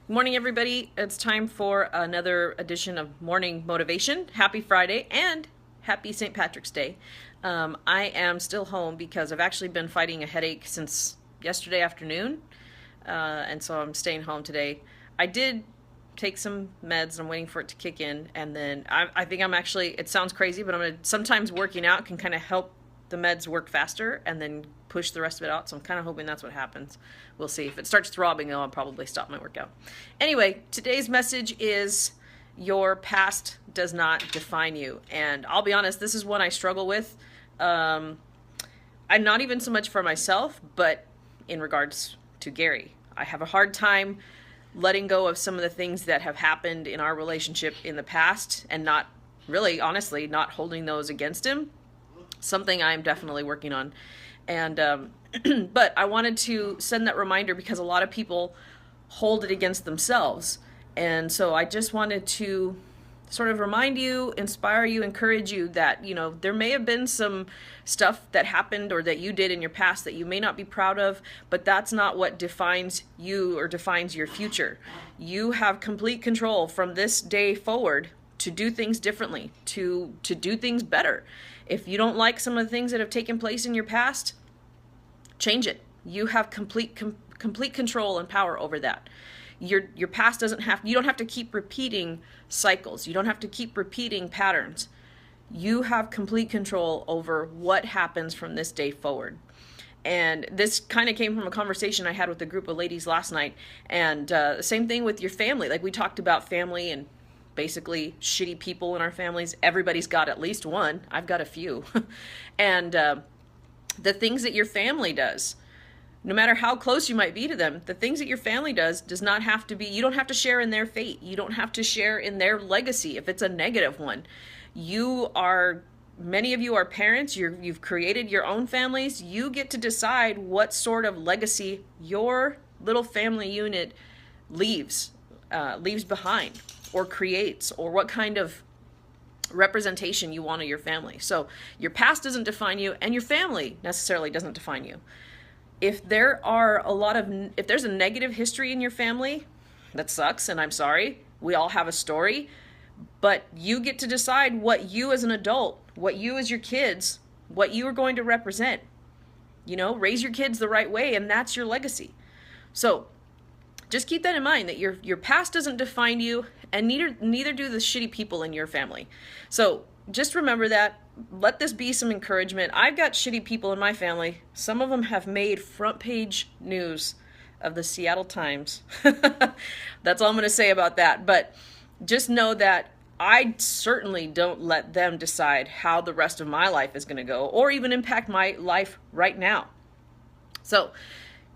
Good morning, everybody. It's time for another edition of Morning Motivation. Happy Friday and happy St. Patrick's Day. I am still home because I've actually been fighting a headache since yesterday afternoon, and so I'm staying home today. I did take some meds. I'm waiting for it to kick in, and then I think I'm actually, it sounds crazy, but sometimes working out can kind of help the meds work faster and then push the rest of it out. So I'm kind of hoping that's what happens. We'll see. If it starts throbbing, though, I'll probably stop my workout. Anyway, today's message is your past does not define you. And I'll be honest, this is one I struggle with. I'm not even so much for myself, but in regards to Gary. I have a hard time letting go of some of the things that have happened in our relationship in the past and not really, honestly, not holding those against him. Something I'm definitely working on. And but I wanted to send that reminder because a lot of people hold it against themselves. And so I just wanted to sort of remind you, inspire you, encourage you that, there may have been some stuff that happened or that you did in your past that you may not be proud of, but that's not what defines you or defines your future. You have complete control from this day forward to do things differently, to do things better. If you don't like some of the things that have taken place in your past, change it. You have complete control and power over that. Your past you don't have to keep repeating cycles. You don't have to keep repeating patterns. You have complete control over what happens from this day forward. And this kind of came from a conversation I had with a group of ladies last night. And same thing with your family. Like we talked about family and basically shitty people in our families. Everybody's got at least one. I've got a few. And the things that your family does, no matter how close you might be to them, the things that your family does not have to be, you don't have to share in their fate. You don't have to share in their legacy if it's a negative one. Many of you are parents. You've created your own families. You get to decide what sort of legacy your little family unit leaves behind or creates, or what kind of representation you want of your family. So your past doesn't define you, and your family necessarily doesn't define you. If there's a negative history in your family, that sucks, and I'm sorry. We all have a story, but you get to decide what you as an adult, what you as your kids, what you are going to represent. Raise your kids the right way, and that's your legacy. So just keep that in mind, that your past doesn't define you, and neither do the shitty people in your family. So just remember that. Let this be some encouragement. I've got shitty people in my family. Some of them have made front page news of the Seattle Times. That's all I'm going to say about that. But just know that I certainly don't let them decide how the rest of my life is going to go, or even impact my life right now. So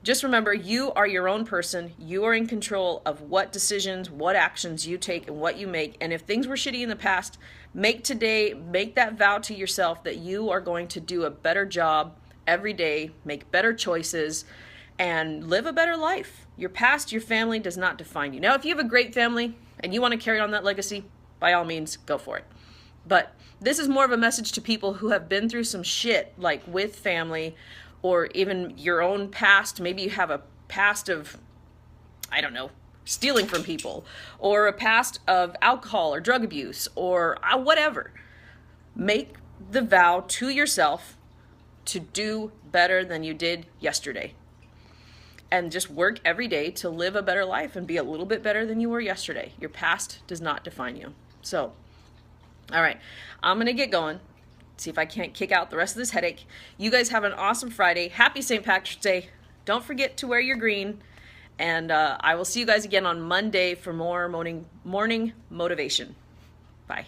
just remember, you are your own person. You are in control of what decisions, what actions you take, and what you make. And if things were shitty in the past, make that vow to yourself that you are going to do a better job every day, make better choices, and live a better life. Your past, your family does not define you. Now, if you have a great family and you want to carry on that legacy, by all means, go for it. But this is more of a message to people who have been through some shit, like with family, or even your own past. Maybe you have a past of, I don't know, stealing from people, or a past of alcohol or drug abuse, or whatever. Make the vow to yourself to do better than you did yesterday. And just work every day to live a better life and be a little bit better than you were yesterday. Your past does not define you. So, all right, I'm going to get going. See if I can't kick out the rest of this headache. You guys have an awesome Friday. Happy St. Patrick's Day. Don't forget to wear your green. And I will see you guys again on Monday for more morning motivation. Bye.